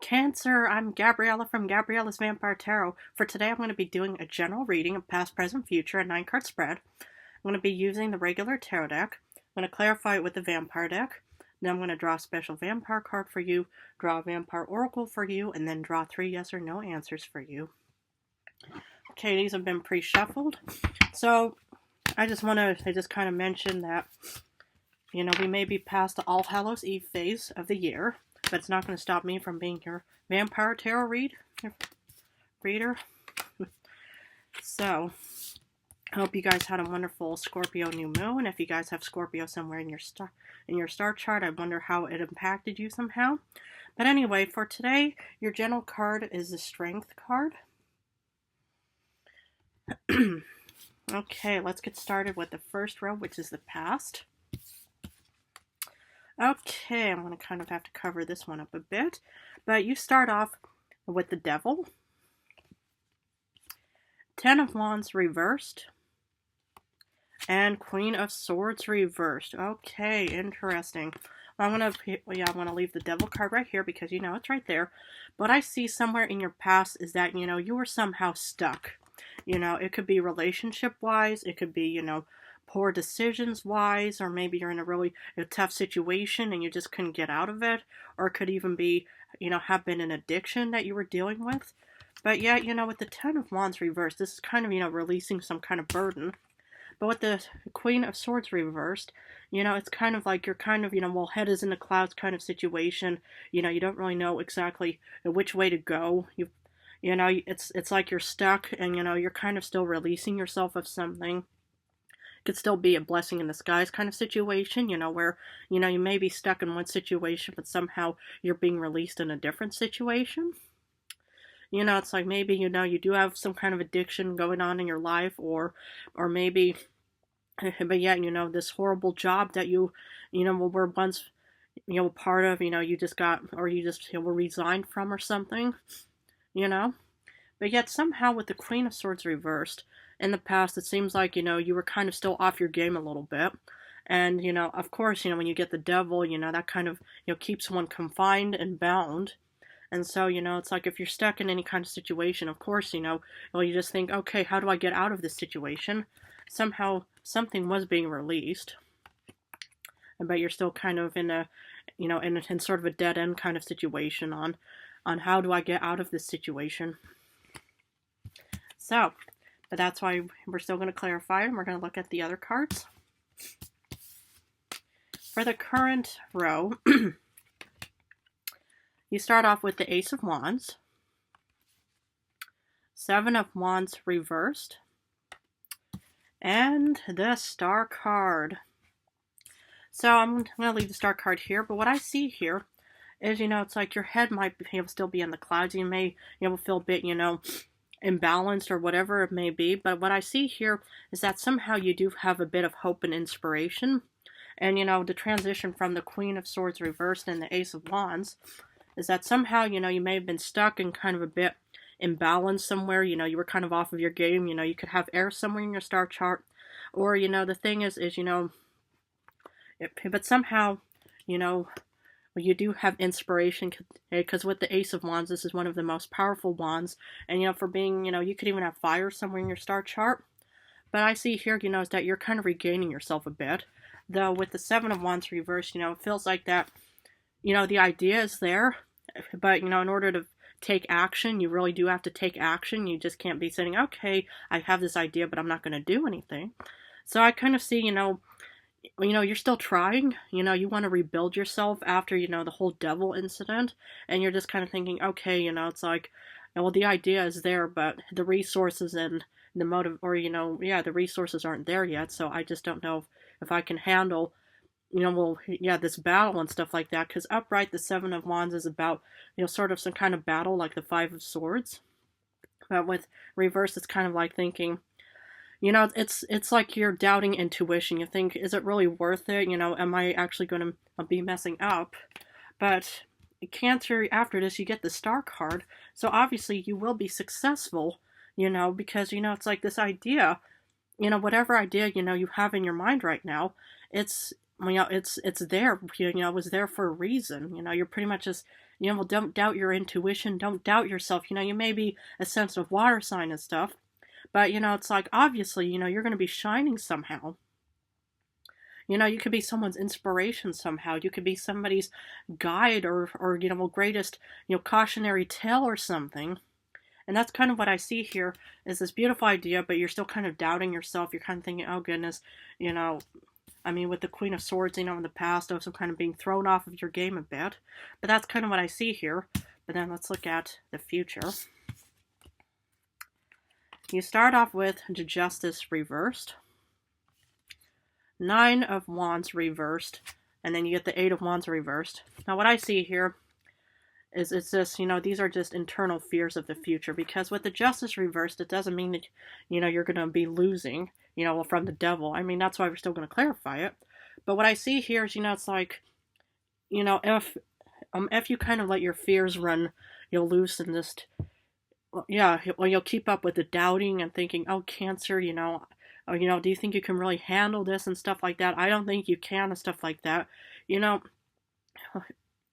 Cancer, I'm Gabriella from Gabriella's Vampire Tarot. For today, I'm going to be doing a general reading of past, present, future, a 9-card spread. I'm going to be using the regular tarot deck. I'm going to clarify it with the vampire deck. Then I'm going to draw a special vampire card for you, draw a vampire oracle for you, and then draw 3 yes or no answers for you. Okay, these have been pre-shuffled. So, I just kind of mention that, we may be past the All Hallows Eve phase of the year, but it's not going to stop me from being your vampire tarot reader. So, I hope you guys had a wonderful Scorpio new moon. If you guys have Scorpio somewhere in your star chart, I wonder how it impacted you somehow. But anyway, for today, your general card is the Strength card. Okay, let's get started with the first row, which is the past. Okay, I'm going to kind of have to cover this one up a bit. But you start off with the Devil. 10 of Wands reversed. And Queen of Swords reversed. Okay, interesting. I'm going to leave the Devil card right here because, it's right there. What I see somewhere in your past is that, you were somehow stuck. It could be relationship-wise. It could be, poor decisions-wise. Or maybe you're in a tough situation and you just couldn't get out of it. Or it could even be, have been an addiction that you were dealing with. But yeah, with the 10 of Wands reversed, this is kind of, releasing some kind of burden. But with the Queen of Swords reversed, it's kind of like you're kind of, head is in the clouds kind of situation. You don't really know exactly which way to go. It's like you're stuck and, you're kind of still releasing yourself of something. It could still be a blessing in disguise kind of situation, where, you may be stuck in one situation, but somehow you're being released in a different situation. It's like maybe, you do have some kind of addiction going on in your life, or maybe, but yeah, this horrible job that you, were once, part of, you just got, or you just, were resigned from or something, But yet somehow with the Queen of Swords reversed, in the past, it seems like, you were kind of still off your game a little bit. And, of course, when you get the Devil, that kind of, keeps one confined and bound. And so, it's like if you're stuck in any kind of situation, of course, you just think, okay, how do I get out of this situation? Somehow, something was being released. But you're still kind of in a, in sort of a dead end kind of situation on how do I get out of this situation. So, but that's why we're still going to clarify and we're going to look at the other cards. For the current row, you start off with the Ace of Wands, 7 of Wands reversed, and the Star card. So I'm going to leave the Star card here, but what I see here is, it's like your head might still be in the clouds. You may, feel a bit, imbalanced or whatever it may be. But what I see here is that somehow you do have a bit of hope and inspiration. And, the transition from the Queen of Swords reversed and the Ace of Wands is that somehow, you may have been stuck in kind of a bit imbalanced somewhere. You were kind of off of your game. You could have air somewhere in your star chart. Or, the thing is, but somehow, you do have inspiration, because with the Ace of Wands, this is one of the most powerful wands. And, for being, you could even have fire somewhere in your star chart. But I see here, is that you're kind of regaining yourself a bit. Though with the 7 of Wands reversed, it feels like that, the idea is there. But, in order to take action, you really do have to take action. You just can't be saying, okay, I have this idea, but I'm not going to do anything. So I kind of see, you're still trying, you want to rebuild yourself after, the whole Devil incident, and you're just kind of thinking, okay, it's like, well, the idea is there, but the resources and the motive, or, the resources aren't there yet, so I just don't know if I can handle, this battle and stuff like that, because upright, the 7 of Wands is about, sort of some kind of battle, like the 5 of Swords, but with reverse, it's kind of like thinking, it's like you're doubting intuition. You think, is it really worth it? Am I actually going to be messing up? But Cancer, after this, you get the Star card. So obviously you will be successful, because, it's like this idea, whatever idea, you have in your mind right now, it's you know, it's there, you know, it was there for a reason. You know, you're pretty much just, you know, well, don't doubt your intuition, don't doubt yourself. You know, you may be a sensitive water sign and stuff, but, you know, it's like, obviously, you know, you're going to be shining somehow. You know, you could be someone's inspiration somehow. You could be somebody's guide or you know, greatest, you know, cautionary tale or something. And that's kind of what I see here is this beautiful idea, but you're still kind of doubting yourself. You're kind of thinking, oh goodness, you know, I mean, with the Queen of Swords, you know, in the past, also kind of being thrown off of your game a bit. But that's kind of what I see here. But then let's look at the future. You start off with Justice reversed, Nine of Wands reversed, and then you get the Eight of Wands reversed. Now, what I see here is it's just, you know, these are just internal fears of the future, because with the Justice reversed, it doesn't mean that, you know, you're going to be losing, you know, from the devil. I mean, that's why we're still going to clarify it. But what I see here is, you know, it's like, you know, if you kind of let your fears run, you'll loose and just, yeah, well, you'll keep up with the doubting and thinking, oh, Cancer, you know, oh, you know, do you think you can really handle this and stuff like that? I don't think you can and stuff like that. You know,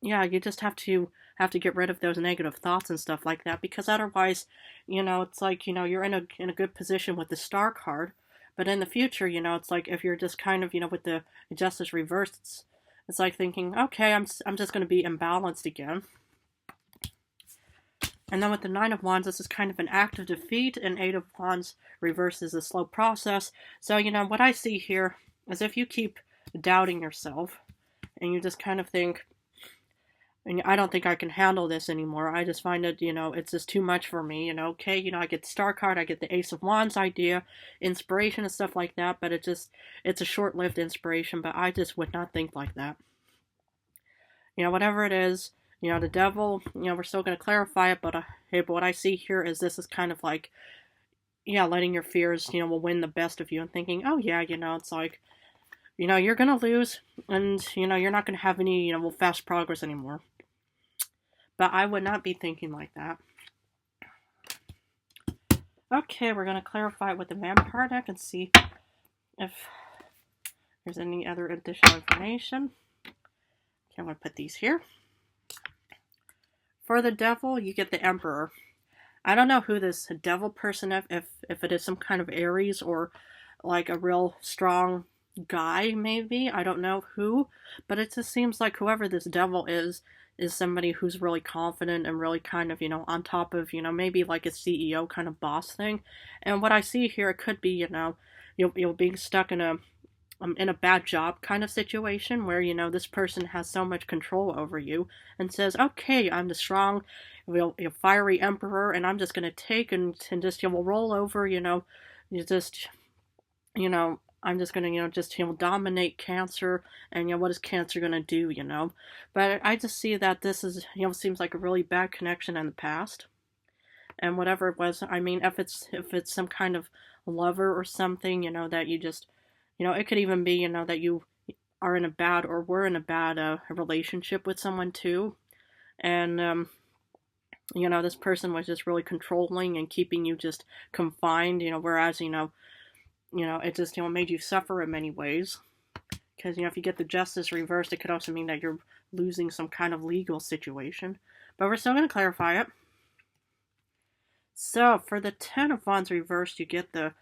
yeah, you just have to get rid of those negative thoughts and stuff like that, because otherwise, you know, it's like, you know, you're in a good position with the Star card, but in the future, you know, it's like if you're just kind of, you know, with the Justice reversed, it's like thinking, okay, I'm just going to be imbalanced again. And then with the Nine of Wands, this is kind of an act of defeat, and Eight of Wands reverse is a slow process. So, you know, what I see here is if you keep doubting yourself and you just kind of think, and I don't think I can handle this anymore. I just find it, you know, it's just too much for me. You know, okay, you know, I get the Star card, I get the Ace of Wands idea, inspiration and stuff like that, but it's a short-lived inspiration, but I just would not think like that. You know, whatever it is, you know, the devil, you know, we're still going to clarify it, but hey, but what I see here is this is kind of like, yeah, letting your fears, you know, will win the best of you and thinking, oh yeah, you know, it's like, you know, you're going to lose and, you know, you're not going to have any, you know, fast progress anymore. But I would not be thinking like that. Okay, we're going to clarify it with the Vampire deck and see if there's any other additional information. Okay, I'm going to put these here. For the devil, you get the Emperor. I don't know who this devil person is, if it is some kind of Aries or like a real strong guy, maybe. I don't know who, but it just seems like whoever this devil is somebody who's really confident and really kind of, you know, on top of, you know, maybe like a CEO kind of boss thing. And what I see here, it could be, you know, you're being stuck in a bad job kind of situation where, you know, this person has so much control over you and says, okay, I'm the strong, fiery emperor, and I'm just going to take and just, you know, roll over, you know, you just, you know, I'm just going to, you know, just, you know, dominate Cancer, and, you know, what is Cancer going to do, you know? But I just see that this is, you know, seems like a really bad connection in the past. And whatever it was, I mean, if it's some kind of lover or something, you know, that you just, you know, it could even be, you know, that you are in a bad or were in a bad relationship with someone too. And, you know, this person was just really controlling and keeping you just confined, you know, whereas, you know, it just, you know, made you suffer in many ways. Because, you know, if you get the Justice reversed, it could also mean that you're losing some kind of legal situation. But we're still going to clarify it. So, for the Ten of Wands reversed, you get the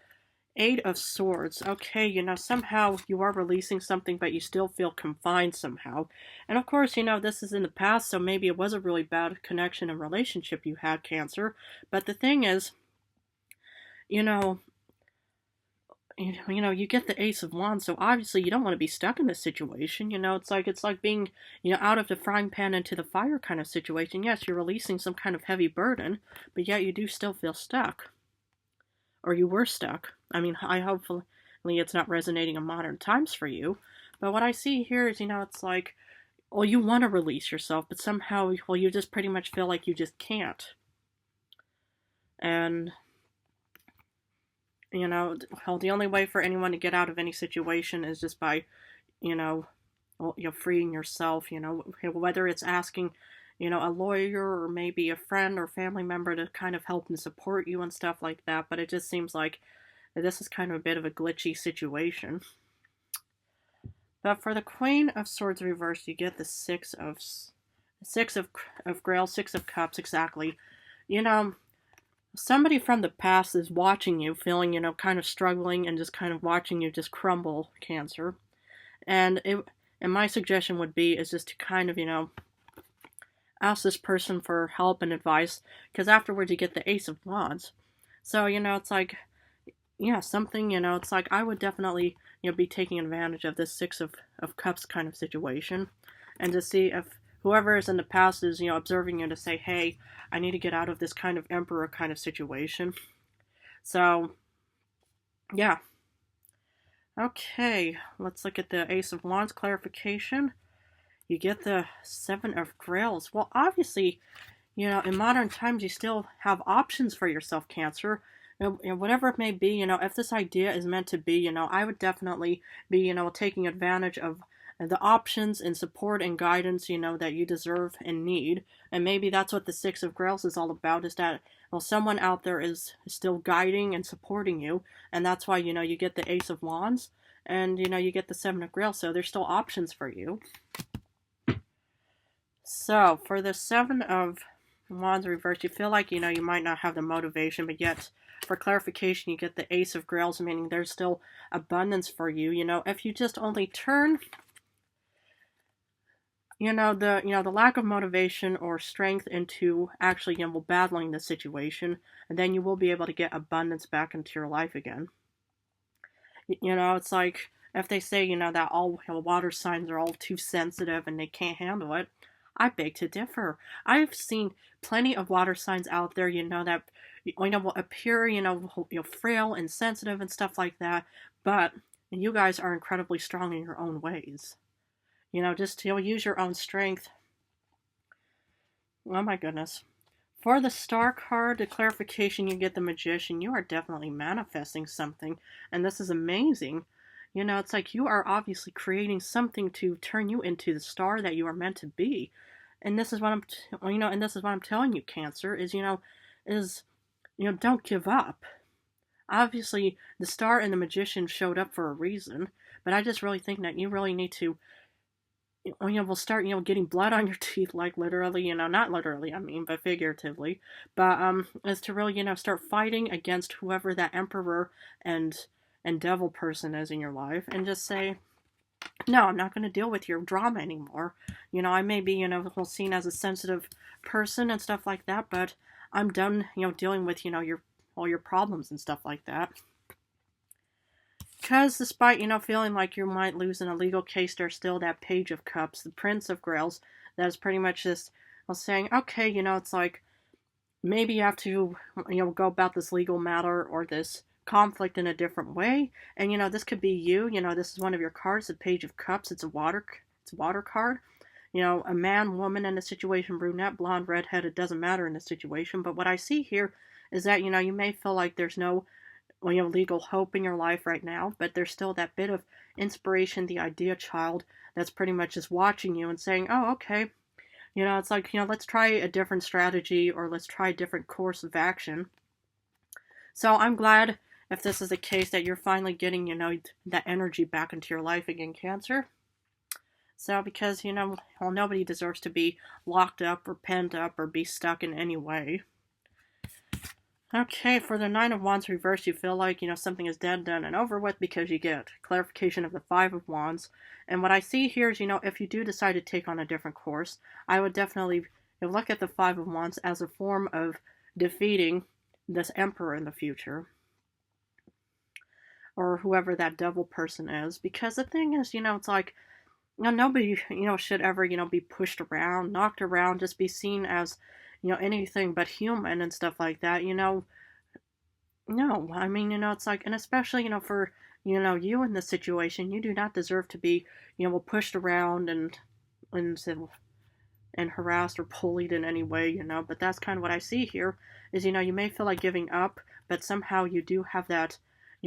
Eight of Swords. Okay, you know, somehow you are releasing something, but you still feel confined somehow. And of course, you know, this is in the past, so maybe it was a really bad connection and relationship you had, Cancer. But the thing is, you know, you get the Ace of Wands, so obviously you don't want to be stuck in this situation. You know, it's like being, you know, out of the frying pan into the fire kind of situation. Yes, you're releasing some kind of heavy burden, but yet you do still feel stuck. Or you were stuck. I mean, hopefully it's not resonating in modern times for you. But what I see here is, you know, it's like, well, you want to release yourself, but somehow, well, you just pretty much feel like you just can't. And, you know, well, the only way for anyone to get out of any situation is just by, you know, well, freeing yourself, you know, whether it's asking, you know, a lawyer or maybe a friend or family member to kind of help and support you and stuff like that. But it just seems like this is kind of a bit of a glitchy situation. But for the Queen of Swords reversed, you get the Six of Grails, Six of Cups, exactly. You know, somebody from the past is watching you, feeling, kind of struggling and just kind of watching you just crumble, Cancer. And my suggestion would be is just to kind of, ask this person for help and advice, because afterwards you get the Ace of Wands. So, it's like, yeah, something, it's like I would definitely, be taking advantage of this of Cups kind of situation, and to see if whoever is in the past is, observing you to say, hey, I need to get out of this kind of Emperor kind of situation. So, yeah. Okay, let's look at the Ace of Wands clarification. You get the Seven of Grails. Well, obviously, in modern times, you still have options for yourself, Cancer. Whatever it may be, if this idea is meant to be, I would definitely be, taking advantage of the options and support and guidance, that you deserve and need. And maybe that's what the Six of Grails is all about, is that, well, someone out there is still guiding and supporting you. And that's why, you get the Ace of Wands and, you get the Seven of Grails. So there's still options for you. So for the Seven of Wands reversed, you feel like, you might not have the motivation, but yet for clarification, you get the Ace of Grails, meaning there's still abundance for you. If you just only turn, the lack of motivation or strength into actually, battling the situation, and then you will be able to get abundance back into your life again. It's like if they say, that all water signs are all too sensitive and they can't handle it. I beg to differ. I've seen plenty of water signs out there, that will appear, frail and sensitive and stuff like that, but you guys are incredibly strong in your own ways. Just use your own strength. Oh my goodness. For the Star card, the clarification, you get the Magician. You are definitely manifesting something, and this is amazing. It's like you are obviously creating something to turn you into the star that you are meant to be. And this is what and this is what I'm telling you, Cancer, is, don't give up. Obviously, the Star and the Magician showed up for a reason, but I just really think that you really need to, we'll start, getting blood on your teeth, like literally, not literally, I mean, but figuratively, but, is to really, start fighting against whoever that Emperor and devil person is in your life, and just say, no, I'm not going to deal with your drama anymore. I may be, seen as a sensitive person and stuff like that, but I'm done, dealing with, all your problems and stuff like that. Because despite, feeling like you might lose in a legal case, there's still that Page of Cups, the Prince of Grails, that is pretty much just, saying, okay, it's like, maybe you have to, go about this legal matter or this conflict in a different way. And this could be you. This is one of your cards, the Page of Cups. It's a water card. A man, woman in the situation, brunette, blonde, redhead, it doesn't matter in the situation. But what I see here is that you may feel like there's no legal hope in your life right now, but there's still that bit of inspiration, the idea child that's pretty much just watching you and saying, oh, okay, it's like, let's try a different strategy, or let's try a different course of action. So I'm glad, if this is the case, that you're finally getting, that energy back into your life again, Cancer. So, because, nobody deserves to be locked up or penned up or be stuck in any way. Okay, for the Nine of Wands reversed, you feel like, something is dead, done, and over with, because you get clarification of the Five of Wands. And what I see here is, if you do decide to take on a different course, I would definitely look at the Five of Wands as a form of defeating this Emperor in the future, or whoever that devil person is. Because the thing is, it's like, nobody, should ever, be pushed around, knocked around, just be seen as, anything but human and stuff like that. No, I mean, it's like, and especially, for, you in this situation, you do not deserve to be, pushed around and harassed or bullied in any way, but that's kind of what I see here, is, you may feel like giving up, but somehow you do have that,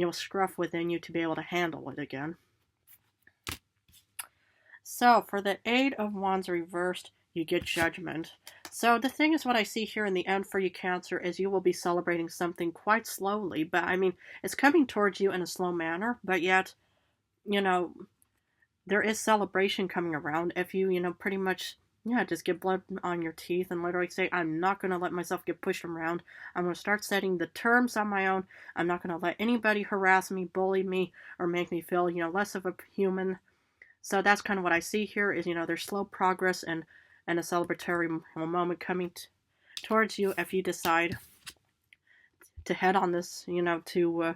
scruff within you to be able to handle it again. So, for the Eight of Wands reversed, you get Judgment. So, the thing is, what I see here in the end for you, Cancer, is you will be celebrating something quite slowly, but I mean, it's coming towards you in a slow manner, but yet, there is celebration coming around if you, pretty much, yeah, just get blood on your teeth and literally say, I'm not going to let myself get pushed around. I'm going to start setting the terms on my own. I'm not going to let anybody harass me, bully me, or make me feel, less of a human. So that's kind of what I see here is, there's slow progress and a celebratory moment coming towards you if you decide to head on this, to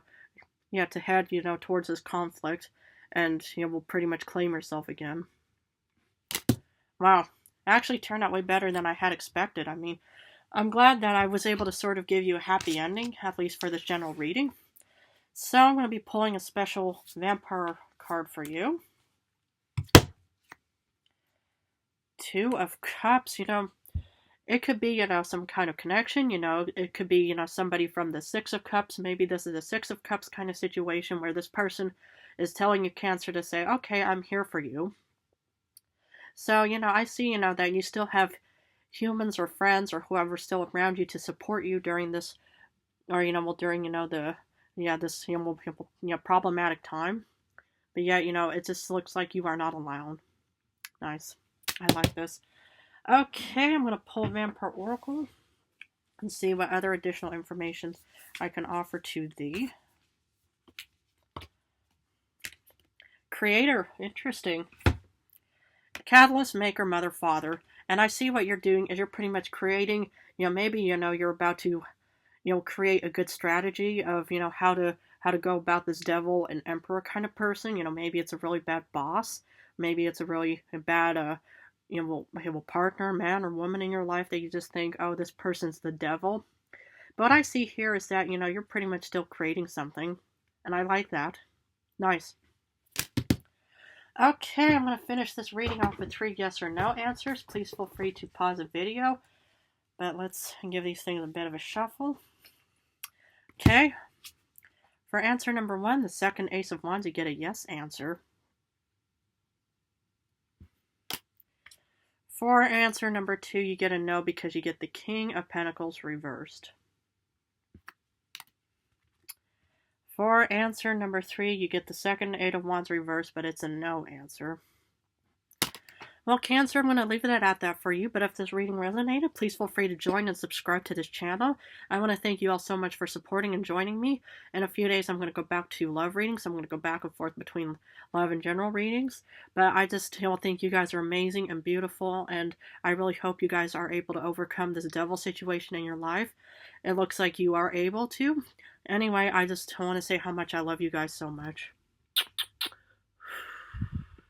head, towards this conflict and, will pretty much claim yourself again. Wow. It actually turned out way better than I had expected. I mean, I'm glad that I was able to sort of give you a happy ending, at least for this general reading. So I'm going to be pulling a special vampire card for you. Two of Cups, it could be, some kind of connection, it could be, somebody from the Six of Cups. Maybe this is a Six of Cups kind of situation where this person is telling you, Cancer, to say, okay, I'm here for you. So, I see, that you still have humans or friends or whoever still around you to support you during this, or, during, this, problematic time. But yeah, it just looks like you are not alone. Nice. I like this. Okay, I'm going to pull Vampire Oracle and see what other additional information I can offer to thee. Creator, interesting. Catalyst, maker, mother, father. And I see what you're doing is you're pretty much creating, maybe, you're about to, create a good strategy of, how to go about this devil and emperor kind of person. Maybe it's a really bad boss. Maybe it's a really bad, partner, man or woman in your life that you just think, oh, this person's the devil. But what I see here is that, you're pretty much still creating something. And I like that. Nice. Okay, I'm going to finish this reading off with 3 yes or no answers. Please feel free to pause the video. But let's give these things a bit of a shuffle. Okay. For answer number 1, the second Ace of Wands, you get a yes answer. For answer number 2, you get a no because you get the King of Pentacles reversed. For answer number 3, you get the second Eight of Wands reversed, but it's a no answer. Well, Cancer, I'm going to leave it at that for you, but if this reading resonated, please feel free to join and subscribe to this channel. I want to thank you all so much for supporting and joining me. In a few days, I'm going to go back to love readings. I'm going to go back and forth between love and general readings, but I just think you guys are amazing and beautiful, and I really hope you guys are able to overcome this devil situation in your life. It looks like you are able to. Anyway, I just want to say how much I love you guys so much.